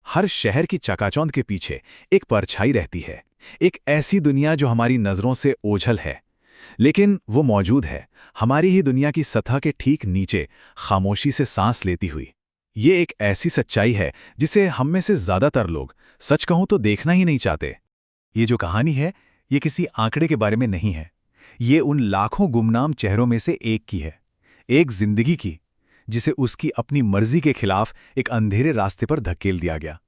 हर शहर की चकाचौंध के पीछे एक परछाई रहती है, एक ऐसी दुनिया जो हमारी नज़रों से ओझल है, लेकिन वो मौजूद है, हमारी ही दुनिया की सतह के ठीक नीचे, खामोशी से सांस लेती हुई। ये एक ऐसी सच्चाई है जिसे हम में से ज़्यादातर लोग, सच कहूं तो, देखना ही नहीं चाहते। ये जो कहानी है, ये किसी आंकड़े के बारे में नहीं है। ये उन लाखों गुमनाम चेहरों में से एक की है, एक जिंदगी की, जिसे उसकी अपनी मर्जी के खिलाफ एक अंधेरे रास्ते पर धकेल दिया गया।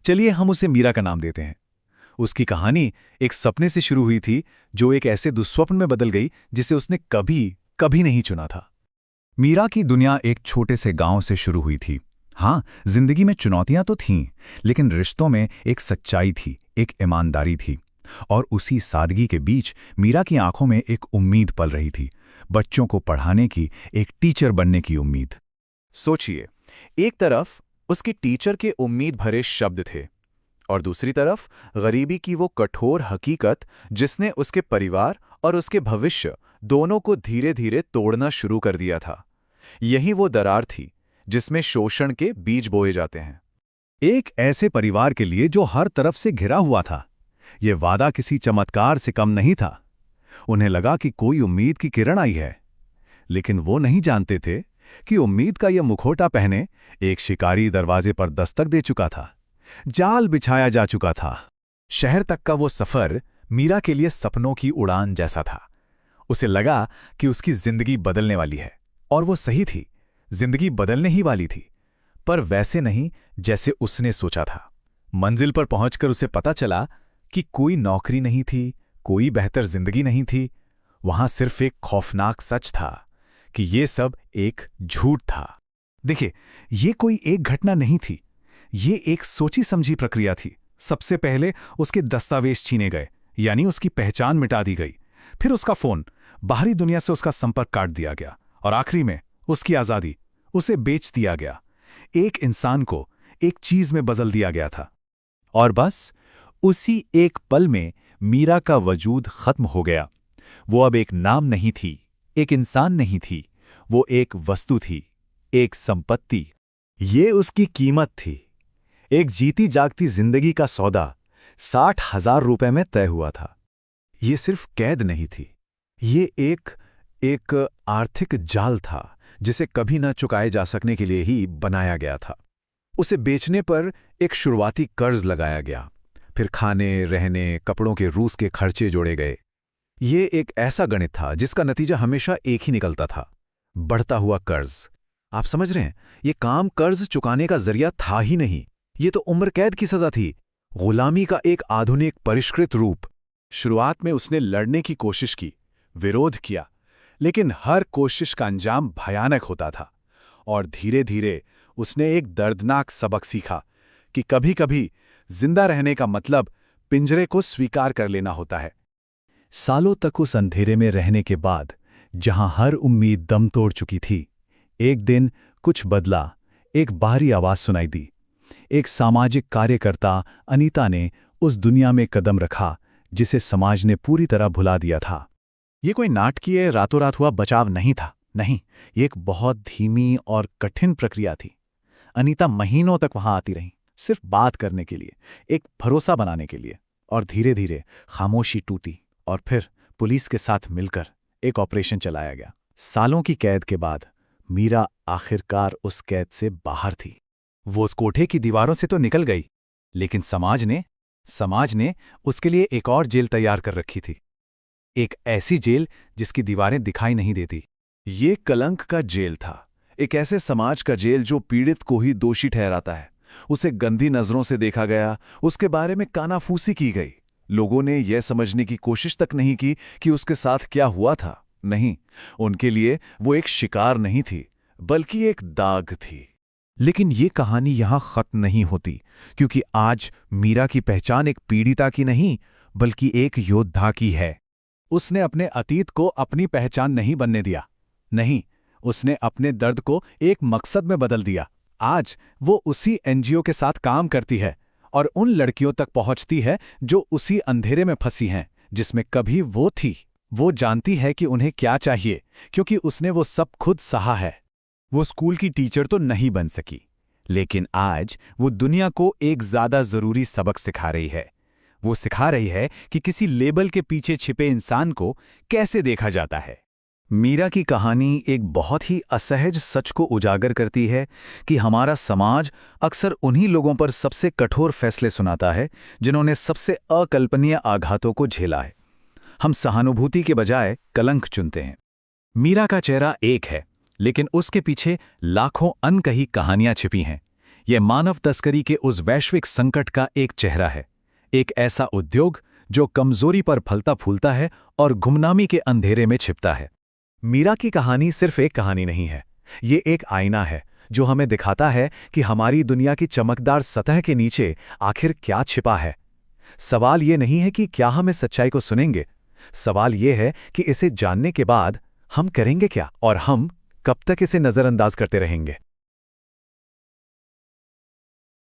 चलिए हम उसे मीरा का नाम देते हैं। उसकी कहानी एक सपने से शुरू हुई थी, जो एक ऐसे दुस्वप्न में बदल गई जिसे उसने कभी कभी नहीं चुना था। मीरा की दुनिया एक छोटे से गांव से शुरू हुई थी। हाँ, जिंदगी में चुनौतियां तो थीं, लेकिन रिश्तों में एक सच्चाई थी, एक ईमानदारी थी। और उसी सादगी के बीच मीरा की आंखों में एक उम्मीद पल रही थी, बच्चों को पढ़ाने की, एक टीचर बनने की उम्मीद। सोचिए, एक तरफ उसकी टीचर के उम्मीद भरे शब्द थे, और दूसरी तरफ गरीबी की वो कठोर हकीकत जिसने उसके परिवार और उसके भविष्य दोनों को धीरे धीरे तोड़ना शुरू कर दिया था। यही वो दरार थी जिसमें शोषण के बीज बोए जाते हैं। एक ऐसे परिवार के लिए जो हर तरफ से घिरा हुआ था। ये वादा किसी चमत्कार से कम नहीं था। उन्हें लगा कि कोई उम्मीद की किरण आई है, लेकिन वो नहीं जानते थे कि उम्मीद का यह मुखौटा पहने एक शिकारी दरवाजे पर दस्तक दे चुका था। जाल बिछाया जा चुका था। शहर तक का वो सफर मीरा के लिए सपनों की उड़ान जैसा था। उसे लगा कि उसकी जिंदगी बदलने वाली है, और वो सही थी, जिंदगी बदलने ही वाली थी, पर वैसे नहीं जैसे उसने सोचा था। मंजिल पर पहुंचकर उसे पता चला कि कोई नौकरी नहीं थी, कोई बेहतर जिंदगी नहीं थी। वहां सिर्फ एक खौफनाक सच था कि ये सब एक झूठ था। देखिए, ये कोई एक घटना नहीं थी, ये एक सोची समझी प्रक्रिया थी। सबसे पहले उसके दस्तावेज छीने गए, यानी उसकी पहचान मिटा दी गई। फिर उसका फोन, बाहरी दुनिया से उसका संपर्क काट दिया गया, और आखिरी में उसकी आज़ादी, उसे बेच दिया गया। एक इंसान को एक चीज में बदल दिया गया था। और बस उसी एक पल में मीरा का वजूद खत्म हो गया। वो अब एक नाम नहीं थी, एक इंसान नहीं थी, वो एक वस्तु थी, एक संपत्ति। ये उसकी कीमत थी। एक जीती जागती जिंदगी का सौदा 60,000 रुपए में तय हुआ था। ये सिर्फ कैद नहीं थी, ये एक आर्थिक जाल था जिसे कभी न चुकाए जा सकने के लिए ही बनाया गया था। उसे बेचने पर एक शुरुआती कर्ज लगाया गया, फिर खाने, रहने, कपड़ों के रूस के खर्चे जोड़े गए। ये एक ऐसा गणित था जिसका नतीजा हमेशा एक ही निकलता था, बढ़ता हुआ कर्ज। आप समझ रहे हैं, ये काम कर्ज चुकाने का जरिया था ही नहीं, ये तो उम्र कैद की सजा थी, गुलामी का एक आधुनिक परिष्कृत रूप। शुरुआत में उसने लड़ने की कोशिश की, विरोध किया, लेकिन हर कोशिश का अंजाम भयानक होता था। और धीरे धीरे उसने एक दर्दनाक सबक सीखा कि कभी-कभी जिंदा रहने का मतलब पिंजरे को स्वीकार कर लेना होता है। सालों तक उस अंधेरे में रहने के बाद, जहां हर उम्मीद दम तोड़ चुकी थी, एक दिन कुछ बदला। एक बाहरी आवाज सुनाई दी। एक सामाजिक कार्यकर्ता अनीता ने उस दुनिया में कदम रखा जिसे समाज ने पूरी तरह भुला दिया था। ये कोई नाटकीय रातों रात हुआ बचाव नहीं था, नहीं, ये एक बहुत धीमी और कठिन प्रक्रिया थी। अनीता महीनों तक वहां आती रही, सिर्फ बात करने के लिए, एक भरोसा बनाने के लिए। और धीरे धीरे खामोशी टूटी, और फिर पुलिस के साथ मिलकर एक ऑपरेशन चलाया गया। सालों की कैद के बाद मीरा आखिरकार उस कैद से बाहर थी। वो उस कोठे की दीवारों से तो निकल गई, लेकिन समाज ने उसके लिए एक और जेल तैयार कर रखी थी। एक ऐसी जेल जिसकी दीवारें दिखाई नहीं देती। ये कलंक का जेल था, एक ऐसे समाज का जेल जो पीड़ित को ही दोषी ठहराता है। उसे गंदी नजरों से देखा गया, उसके बारे में कानाफूसी की गई। लोगों ने यह समझने की कोशिश तक नहीं की कि उसके साथ क्या हुआ था। नहीं, उनके लिए वो एक शिकार नहीं थी, बल्कि एक दाग थी। लेकिन ये कहानी यहां खत्म नहीं होती, क्योंकि आज मीरा की पहचान एक पीड़िता की नहीं, बल्कि एक योद्धा की है। उसने अपने अतीत को अपनी पहचान नहीं बनने दिया। नहीं, उसने अपने दर्द को एक मकसद में बदल दिया। आज वो उसी एनजीओ के साथ काम करती है और उन लड़कियों तक पहुंचती है जो उसी अंधेरे में फंसी हैं जिसमें कभी वो थी। वो जानती है कि उन्हें क्या चाहिए, क्योंकि उसने वो सब खुद सहा है। वो स्कूल की टीचर तो नहीं बन सकी, लेकिन आज वो दुनिया को एक ज़्यादा ज़रूरी सबक सिखा रही है। वो सिखा रही है कि किसी लेबल के पीछे छिपे इंसान को कैसे देखा जाता है। मीरा की कहानी एक बहुत ही असहज सच को उजागर करती है कि हमारा समाज अक्सर उन्हीं लोगों पर सबसे कठोर फैसले सुनाता है जिन्होंने सबसे अकल्पनीय आघातों को झेला है। हम सहानुभूति के बजाय कलंक चुनते हैं। मीरा का चेहरा एक है, लेकिन उसके पीछे लाखों अनकही कहानियां छिपी हैं। यह मानव तस्करी के उस वैश्विक संकट का एक चेहरा है, एक ऐसा उद्योग जो कमजोरी पर फलता फूलता है और गुमनामी के अंधेरे में छिपता है। मीरा की कहानी सिर्फ एक कहानी नहीं है, ये एक आईना है जो हमें दिखाता है कि हमारी दुनिया की चमकदार सतह के नीचे आखिर क्या छिपा है। सवाल ये नहीं है कि क्या हम इस सच्चाई को सुनेंगे, सवाल ये है कि इसे जानने के बाद हम करेंगे क्या और हम कब तक इसे नज़रअंदाज करते रहेंगे।